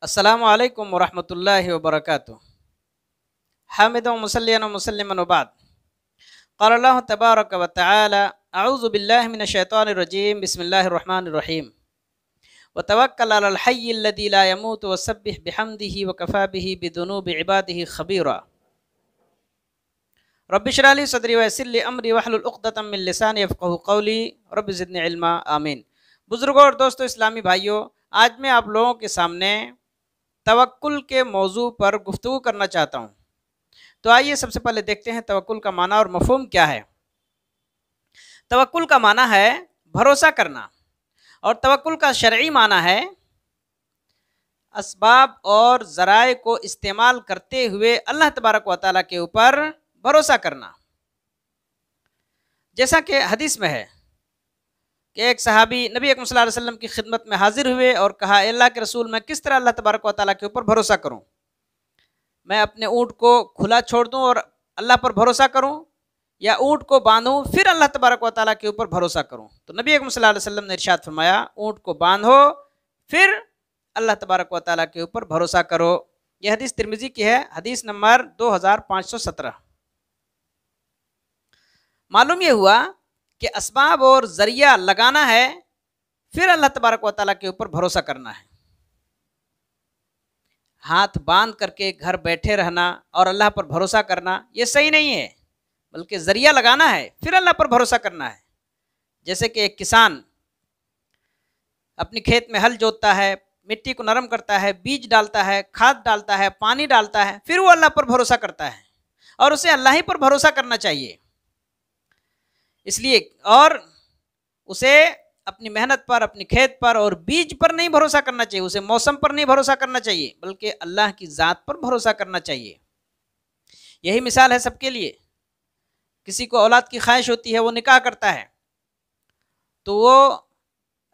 अस्सलामु अलैकुम वरहमतुल्लाहि वबरकातुहू। हामिदुन व मुसल्लियन व मुसल्लिमन व बाद। क़ाल अल्लाहु तबारक व तआला अऊज़ु बिल्लाहि मिनश शैतानिर रजीम बिस्मिल्लाहिर रहमानिर रहीम व तवक्कल अलल हय्यिल लज़ी ला यमूतु वसब्बिह बिहम्दिही व कफ़ा बिही बिदुनूबि इबादिही ख़बीरा। रब्बि इश्रह ली सदरी व यस्सिर ली अमरी वहलुल उक़दतम मिन लिसानी यफ़क़हू क़ौली रब्बि ज़िदनी इल्मा आमीन। बुज़ुर्गों और दोस्तों, इस्लामी भाइयों, आज मैं आप लोगों के सामने तवक्कुल के मौजू पर गुफ्तगू करना चाहता हूँ। तो आइए सबसे पहले देखते हैं तवक्कुल का माना और मफ़हूम क्या है। तवक्कुल का माना है भरोसा करना और तवक्कुल का शरई माना है असबाब और ज़राए को इस्तेमाल करते हुए अल्लाह तबारक व तआला के ऊपर भरोसा करना। जैसा कि हदीस में है कि एक सहाबी नबी अकरम सल्लल्लाहु अलैहि वसल्लम की खिदमत में हाजिर हुए और कहा, अल्लाह के रसूल, मैं किस तरह अल्लाह तबारक व तआला के ऊपर भरोसा करूं? मैं अपने ऊँट को खुला छोड़ दूं और अल्लाह पर भरोसा करूं, या ऊँट को बांधूं फिर अल्लाह तबारक व तआला के ऊपर भरोसा करूं? तो नबी अकरम सल्लल्लाहु अलैहि वसल्लम ने इरशाद फरमाया, ऊँट को बांधो फिर अल्लाह तबारक व तआला के ऊपर भरोसा करो। यह हदीस तिरमिज़ी की है, हदीस नंबर 2517। मालूम यह हुआ कि असबाब और ज़रिया लगाना है, फिर अल्लाह तबारक व तआला के ऊपर भरोसा करना है। हाथ बांध करके घर बैठे रहना और अल्लाह पर भरोसा करना ये सही नहीं है, बल्कि ज़रिया लगाना है फिर अल्लाह पर भरोसा करना है। जैसे कि एक किसान अपनी खेत में हल जोतता है, मिट्टी को नरम करता है, बीज डालता है, खाद डालता है, पानी डालता है, फिर वो अल्लाह पर भरोसा करता है और उसे अल्लाह ही पर भरोसा करना चाहिए। इसलिए और उसे अपनी मेहनत पर, अपनी खेत पर और बीज पर नहीं भरोसा करना चाहिए, उसे मौसम पर नहीं भरोसा करना चाहिए, बल्कि अल्लाह की ज़ात पर भरोसा करना चाहिए। यही मिसाल है सबके लिए। किसी को औलाद की ख्वाहिश होती है, वो निकाह करता है, तो वो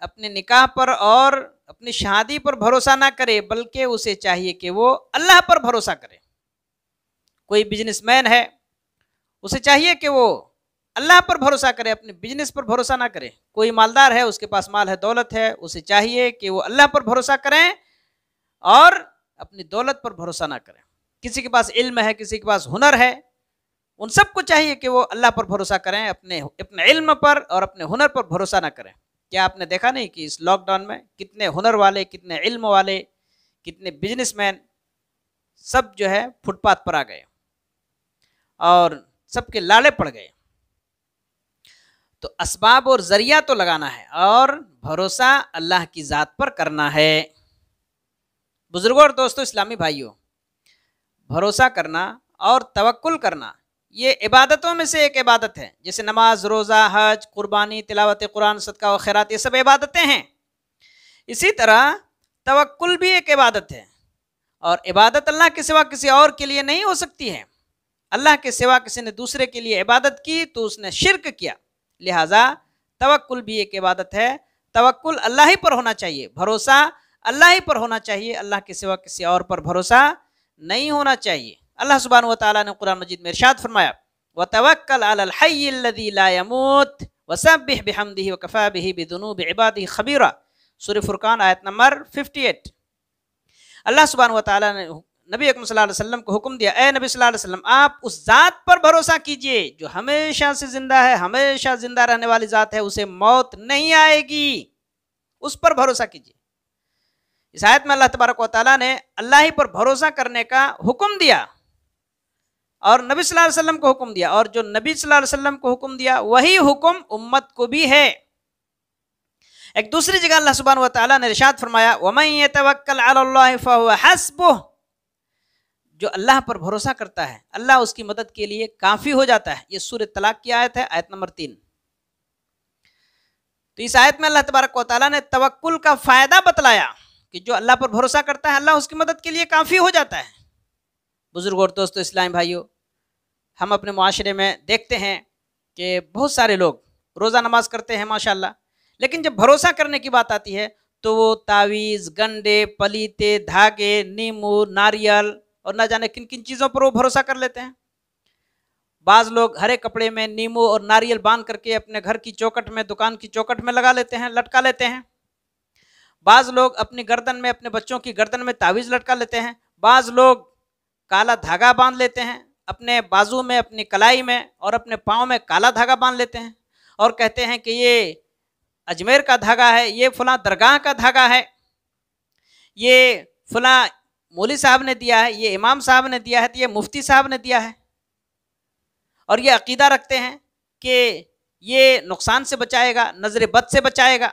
अपने निकाह पर और अपनी शादी पर भरोसा ना करे, बल्कि उसे चाहिए कि वो अल्लाह पर भरोसा करे। कोई बिजनेसमैन है, उसे चाहिए कि वो अल्लाह पर भरोसा करे, अपने बिजनेस पर भरोसा ना करे। कोई मालदार है, उसके पास माल है, दौलत है, उसे चाहिए कि वो अल्लाह पर भरोसा करें और अपनी दौलत पर भरोसा ना करें। किसी के पास इल्म है, किसी के पास हुनर है, उन सबको चाहिए कि वो अल्लाह पर भरोसा करें, अपने इल्म पर और अपने हुनर पर भरोसा ना करें। क्या आपने देखा नहीं कि इस लॉकडाउन में कितने हुनर वाले, कितने इल्म वाले, कितने बिजनेसमैन सब जो है फुटपाथ पर आ गए और सबके लाले पड़ गए। तो असबाब और ज़रिया तो लगाना है और भरोसा अल्लाह की ज़ात पर करना है। बुजुर्गों और दोस्तों, इस्लामी भाइयों, भरोसा करना और तवक्कुल करना ये इबादतों में से एक इबादत है। जैसे नमाज, रोज़ा, हज, कुर्बानी, तिलावत कुरान, सदका व खैरात, ये सब इबादतें हैं। इसी तरह तवक्कुल भी एक इबादत है और इबादत अल्लाह के सिवा किसी और के लिए नहीं हो सकती है। अल्लाह के सिवा किसी ने दूसरे के लिए इबादत की तो उसने शिर्क किया। लिहाजा तवक्कुल भी एक इबादत है। तवक्कुल अल्लाह ही पर होना चाहिए, भरोसा अल्लाह ही पर होना चाहिए, अल्लाह के सिवा किसी और पर भरोसा नहीं होना चाहिए। अल्लाह सुब्हानहु व तआला ने कुरान मजीद में इरशाद फरमाया, व तवक्कल अलल हय्यिल लज़ी ला यमूत वसब्बिह बिहम्दिही व कफ़ा बिही बिदुनूबि इबादिही ख़बीरा। सूरह फुरकान आयत नंबर 58। अल्लाह सुब्हानहु व तआला ने नबी अकरम सल्लल्लाहु अलैहि वसल्लम को हुक्म दिया, ए नबी सल्लल्लाहु अलैहि वसल्लम, आप उस ज़ात पर भरोसा कीजिए जो हमेशा से जिंदा है, हमेशा जिंदा रहने वाली ज़ात है, उसे मौत नहीं आएगी, उस पर भरोसा कीजिए। इस आयत में अल्लाह तबारक व तआला ने अल्लाह ही पर भरोसा करने का हुक्म दिया और नबी सल्लल्लाहु अलैहि वसल्लम को हुक्म दिया, और जो नबी सल्लल्लाहु अलैहि वसल्लम को हुक्म दिया वही हुक्म उम्मत को भी है। एक दूसरी जगह अल्लाह सुब्हानहु व तआला ने इरशाद फरमाया, वमन यतवक्कल अलल्लाहि फहुव हस्बुह, जो अल्लाह पर भरोसा करता है अल्लाह उसकी मदद के लिए काफी हो जाता है। ये सूरह तलाक की आयत है, आयत नंबर 3। तो इस आयत में अल्लाह तबारक व तआला ने तवक्कुल का फायदा बतलाया कि जो अल्लाह पर भरोसा करता है अल्लाह उसकी मदद के लिए काफी हो जाता है। बुजुर्गों और दोस्तों, इस्लामी भाइयों, हम अपने मुआशरे में देखते हैं कि बहुत सारे लोग रोज़ा नमाज करते हैं माशाल्लाह, लेकिन जब भरोसा करने की बात आती है तो वो तावीज़, गंडे, पलीते, धागे, नींबू, नारियल और ना जाने किन किन चीज़ों पर वो भरोसा कर लेते हैं। बाज़ लोग हरे कपड़े में नींबू और नारियल बांध करके अपने घर की चौखट में, दुकान की चौखट में लगा लेते हैं, लटका लेते हैं। बाज़ लोग अपनी गर्दन में, अपने बच्चों की गर्दन में तावीज़ लटका लेते हैं, बाज़ लोग काला धागा बांध लेते हैं अपने बाजू में, अपनी कलाई में, और अपने पाँव में काला धागा बांध लेते हैं और कहते हैं कि ये अजमेर का धागा है, ये फलां दरगाह का धागा है, ये फलां मौलवी साहब ने दिया है, ये इमाम साहब ने दिया है, तो ये मुफ्ती साहब ने दिया है। और ये अकीदा रखते हैं कि ये नुकसान से बचाएगा, नजर बद से बचाएगा।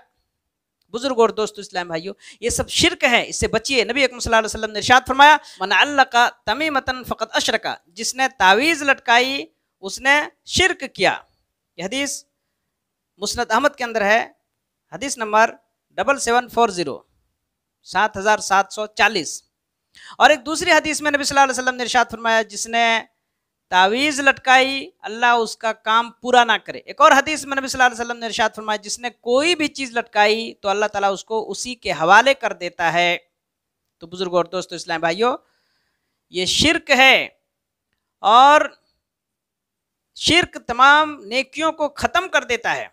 बुजुर्ग और दोस्तों इस्लाम भाइयों, ये सब शिरक है, इससे बचिए। नबी अकरम सल्लल्लाहु अलैहि वसल्लम ने इरशाद फरमाया, मन अल्लका तमीमतन फ़क़द अशरका, जिसने तावीज़ लटकाई उसने शिरक किया। यह हदीस मुस्नद अहमद के अंदर है, हदीस नंबर 7740 7740। और एक दूसरी हदीस में नबी सल्लल्लाहु अलैहि वसल्लम ने इरशाद फरमाया, जिसने तावीज़ लटकाई अल्लाह उसका काम पूरा ना करे। एक और हदीस में नबी सल्लल्लाहु अलैहि वसल्लम ने इरशाद फरमाया, जिसने कोई भी चीज़ लटकाई तो अल्लाह ताला उसको उसी के हवाले कर देता है। तो बुजुर्ग और दोस्तों इस्लाम भाइयों, ये शिरक है, और शिरक तमाम नेकियों को ख़त्म कर देता है,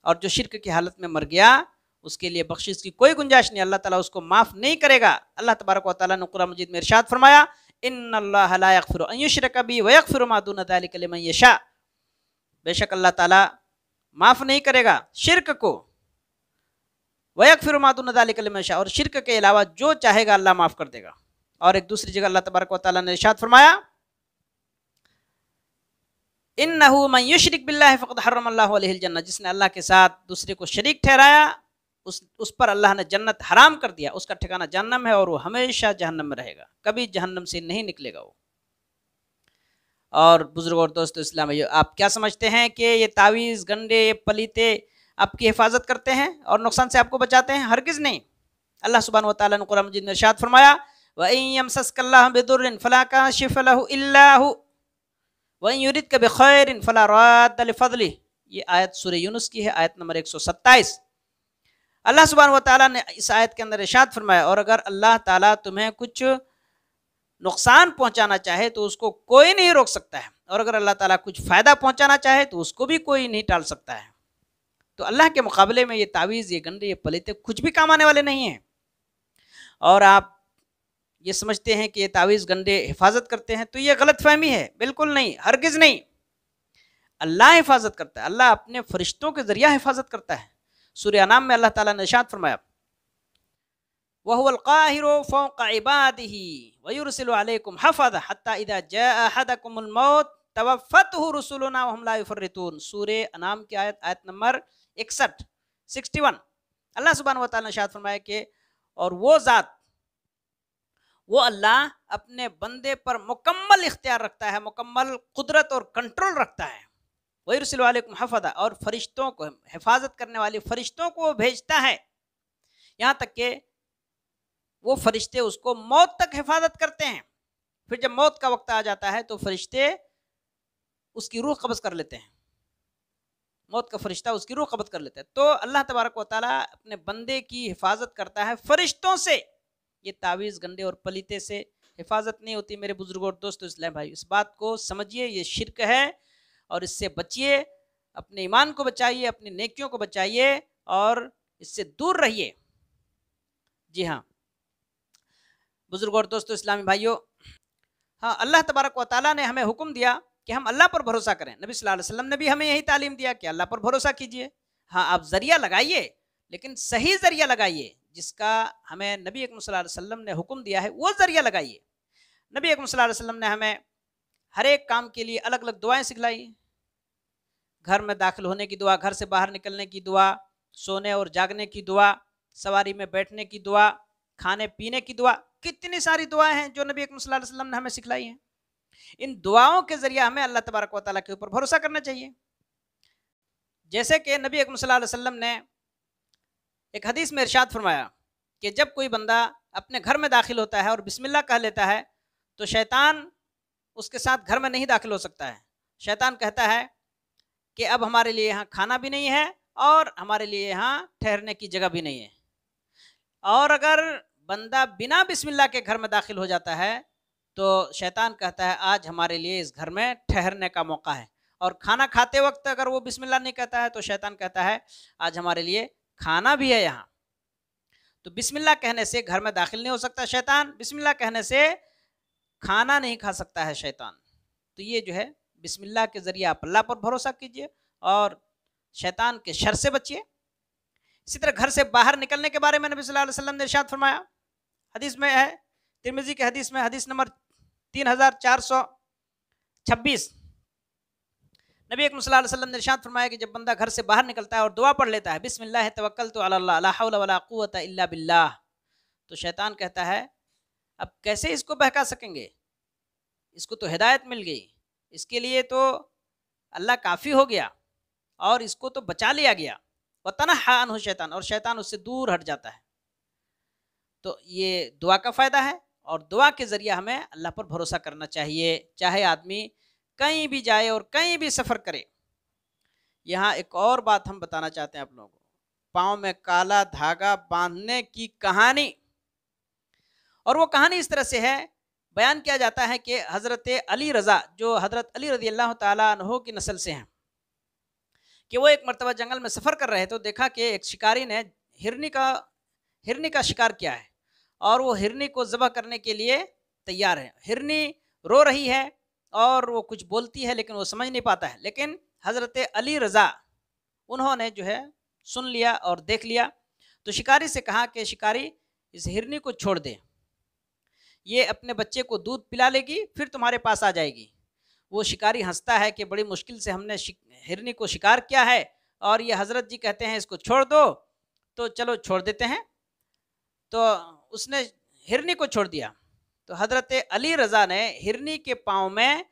और जो शिरक की हालत में मर गया उसके लिए बख्शिश की कोई गुंजाइश नहीं, अल्लाह ताला उसको माफ़ नहीं करेगा। अल्लाह तबारक व तआला ने कुरान मजीद में इरशाद फरमाया, इन्नल्लाह ला यग़फ़िरु अन युश्रका बिही व यग़फ़िरु मा दून ज़ालिका लिमन यशा, बेशक अल्लाह ताला माफ़ नहीं करेगा शिरक को, व यग़फ़िरु मा दून ज़ालिका लिमन यशा, और शिरक के अलावा जो चाहेगा अल्लाह माफ़ कर देगा। और एक दूसरी जगह अल्लाह तबारक व तआला ने इरशाद फरमाया, इन्नहु मन युश्रिक बिल्लाहि फ़क़द हर्रमल्लाहु अलैहिल जन्नह, जिसने अल्लाह के साथ दूसरे को शरीक ठहराया उस पर अल्लाह ने जन्नत हराम कर दिया, उसका ठिकाना जहन्नम है और वो हमेशा जहन्नम में रहेगा, कभी जहन्नम से नहीं निकलेगा वो। और बुजुर्ग और दोस्तों इस्लाम, आप क्या समझते हैं कि ये तावीज़, गंडे, पलीते आपकी हिफाजत करते हैं और नुकसान से आपको बचाते हैं? हरगिज़ नहीं। अल्लाह सुब्हानहु व तआला ने कुरान मजीद में इरशाद फरमाया, व इन यमसस्कल्लाहु बिदुर्रिन फला काशिफ़ लहु इल्ला हु व इन युरिदका बिखैरिन फला राद्द लिफ़ज़लिही। ये आयत सूरह यूनुस की है, आयत नंबर 127। अल्लाह सुब्हानहु व तआला ने इस आयत के अंदर इरशाद फरमाया, और अगर अल्लाह ताला तुम्हें कुछ नुकसान पहुंचाना चाहे तो उसको कोई नहीं रोक सकता है, और अगर अल्लाह ताला कुछ फ़ायदा पहुंचाना चाहे तो उसको भी कोई नहीं टाल सकता है। तो अल्लाह के मुकाबले में ये तावीज़, ये गंडे, ये पलीते कुछ भी काम आने वाले नहीं हैं। और आप ये समझते हैं कि ये तावीज़, गंडे हिफाजत करते हैं, तो ये गलत फहमी है। बिल्कुल नहीं, हरगिज़ नहीं। अल्लाह हिफाजत करता है, अल्लाह अपने फरिश्तों के ज़रिया हिफाजत करता है। सूरह अनाम में अल्लाह ताला ने इरशाद फरमाया, वहुवल काहिरु फौक़ इबादिही व युरसिलु अलैकुम हफ़ज़ा हत्ता इज़ा जाअ अहदकुमुल मौत तवफ़्फ़तहु रुसुलुना व हुम ला युफ़र्रितून। सूरह अनाम की आयत नंबर 61। अल्लाह सुब्हानहु व तआला ने इरशाद फरमाया कि और वो ज़ात, वो अल्लाह अपने बंदे पर मुकम्मल इख्तियार रखता है, मुकम्मल कुदरत और कंट्रोल रखता है। वयुरसिलु अलैकुम हफ़ज़ा, और फरिश्तों को, हिफाजत करने वाले फरिश्तों को भेजता है, यहाँ तक कि वो फरिश्ते उसको मौत तक हिफाजत करते हैं। फिर जब मौत का वक्त आ जाता है तो फरिश्ते उसकी रूह कब्ज़ कर लेते हैं, मौत का फरिश्ता उसकी रूह कब्ज़ कर लेता है। तो अल्लाह तबारक व तआला अपने बंदे की हिफाजत करता है फरिश्तों से। ये तावीज़, गंडे और पलीते से हिफाजत नहीं होती। मेरे बुजुर्गों और दोस्तों इस्लाम भाई, इस बात को समझिए, ये शिरक है और इससे बचिए। अपने ईमान को बचाइए, अपनी नेकियों को बचाइए और इससे दूर रहिए। जी हाँ बुजुर्गों और दोस्तों इस्लामी भाइयों, हाँ, अल्लाह तबारक व तआला ने हमें हुक्म दिया कि हम अल्लाह पर भरोसा करें। नबी सल्लल्लाहु अलैहि वसल्लम ने भी हमें यही तालीम दिया कि अल्लाह पर भरोसा कीजिए। हाँ, आप ज़रिया लगाइए, लेकिन सही ज़रिया लगाइए, जिसका हमें नबी अकरम सल्लल्लाहु अलैहि वसल्लम ने हुक्म दिया है वो ज़रिया लगाइए। नबी अकरम सल्लल्लाहु अलैहि वसल्लम ने हमें हर एक काम के लिए अलग अलग दुआएं सिखलाई। घर में दाखिल होने की दुआ, घर से बाहर निकलने की दुआ, सोने और जागने की दुआ, सवारी में बैठने की दुआ, खाने पीने की दुआ, कितनी सारी दुआएं हैं जो नबी अकरम सल्लल्लाहु अलैहि वसल्लम ने हमें सिखलाई हैं। इन दुआओं के जरिए हमें अल्लाह तबारक व तआला के ऊपर भरोसा करना चाहिए। जैसे कि नबी अकरम सल्लल्लाहु अलैहि वसल्लम ने एक हदीस में इरशाद फरमाया कि जब कोई बंदा अपने घर में दाखिल होता है और बिस्मिल्लाह कह लेता है तो शैतान उसके साथ घर में नहीं दाखिल हो सकता है। शैतान कहता है कि अब हमारे लिए यहाँ खाना भी नहीं है और हमारे लिए यहाँ ठहरने की जगह भी नहीं है। और अगर बंदा बिना बिस्मिल्लाह के घर में दाखिल हो जाता है तो शैतान कहता है आज हमारे लिए इस घर में ठहरने का मौका है। और खाना खाते वक्त अगर वो बिस्मिल्लाह नहीं कहता है तो शैतान कहता है आज हमारे लिए खाना भी है यहाँ। तो बिस्मिल्लाह कहने से घर में दाखिल नहीं हो सकता शैतान, बिस्मिल्लाह कहने से खाना नहीं खा सकता है शैतान। तो ये जो है बिस्मिल्लाह के ज़रिए आप अल्लाह पर भरोसा कीजिए और शैतान के शर से बचिए। इसी तरह घर से बाहर निकलने के बारे में नबी सल्लल्लाहु अलैहि वसल्लम ने इरशाद फरमाया, हदीस में है, तिरमिज़ी के हदीस में, हदीस नंबर 3426, नबी अकरम सल्लल्लाहु अलैहि वसल्लम ने इरशाद फरमाया कि जब बंदा घर से बाहर निकलता है और दुआ पढ़ लेता है, बिस्मिल्लाह तवक्कलतु अल्लाह ला हौला वला कुव्वता इल्ला बिल्लाह, तो शैतान कहता है अब कैसे इसको बहका सकेंगे, इसको तो हिदायत मिल गई, इसके लिए तो अल्लाह काफ़ी हो गया और इसको तो बचा लिया गया, व तनहा अन्हु शैतान, और शैतान उससे दूर हट जाता है। तो ये दुआ का फ़ायदा है और दुआ के ज़रिए हमें अल्लाह पर भरोसा करना चाहिए, चाहे आदमी कहीं भी जाए और कहीं भी सफ़र करे। यहाँ एक और बात हम बताना चाहते हैं आप लोगों को, पाँव में काला धागा बांधने की कहानी, और वो कहानी इस तरह से है, बयान किया जाता है कि हज़रत अली रज़ा, जो हज़रत अली रज़ी अल्लाह ताला अन्हु की नस्ल से हैं, कि वो एक मरतबा जंगल में सफ़र कर रहे तो देखा कि एक शिकारी ने हिरनी का शिकार किया है और वो हिरनी को ज़बह करने के लिए तैयार है। हिरनी रो रही है और वो कुछ बोलती है लेकिन वो समझ नहीं पाता है, लेकिन हज़रत अली रज़ा उन्होंने जो है सुन लिया और देख लिया। तो शिकारी से कहा कि शिकारी, इस हिरनी को छोड़ दे, ये अपने बच्चे को दूध पिला लेगी फिर तुम्हारे पास आ जाएगी। वो शिकारी हंसता है कि बड़ी मुश्किल से हमने हिरनी को शिकार किया है और ये हज़रत जी कहते हैं इसको छोड़ दो, तो चलो छोड़ देते हैं। तो उसने हिरनी को छोड़ दिया। तो हज़रत अली रज़ा ने हिरनी के पाँव में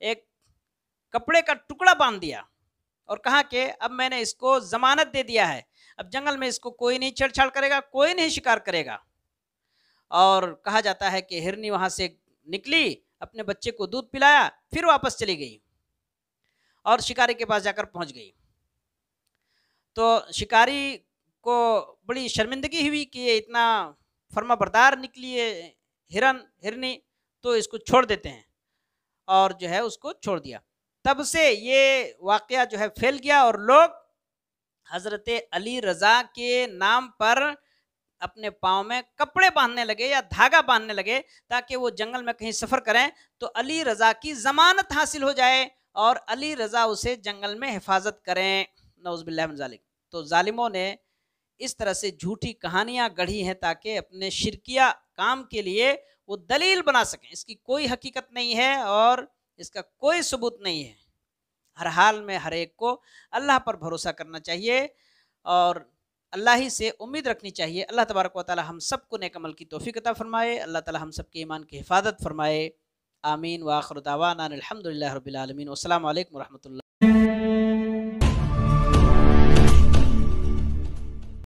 एक कपड़े का टुकड़ा बांध दिया और कहा कि अब मैंने इसको ज़मानत दे दिया है, अब जंगल में इसको कोई नहीं छेड़छाड़ करेगा, कोई नहीं शिकार करेगा। और कहा जाता है कि हिरनी वहाँ से निकली, अपने बच्चे को दूध पिलाया, फिर वापस चली गई और शिकारी के पास जाकर पहुँच गई। तो शिकारी को बड़ी शर्मिंदगी हुई कि ये इतना फर्माबरदार निकली है हिरनी, तो इसको छोड़ देते हैं, और जो है उसको छोड़ दिया। तब से ये वाक़या जो है फैल गया और लोग हज़रत अली रज़ा के नाम पर अपने पाँव में कपड़े बांधने लगे या धागा बांधने लगे ताकि वो जंगल में कहीं सफ़र करें तो अली रज़ा की ज़मानत हासिल हो जाए और अली रज़ा उसे जंगल में हिफाजत करें। नऊज़ुबिल्लाहि मिन ज़ालिक। तो ज़ालिमों ने इस तरह से झूठी कहानियाँ गढ़ी हैं ताकि अपने शिरकिया काम के लिए वो दलील बना सकें। इसकी कोई हकीकत नहीं है और इसका कोई सबूत नहीं है। हर हाल में हर एक को अल्लाह पर भरोसा करना चाहिए और अल्लाह ही से उम्मीद रखनी चाहिए। अल्लाह तबारक व तआला हम सबको नेक अमल की तौफीक अता फरमाए। अल्लाह ताला हम सबके ईमान की हिफाजत फरमाए। आमीन व आखिर दावाना अनिल हम्दुलिल्लाहि रब्बिल आलमीन। अस्सलामु अलैकुम व रहमतुल्लाह।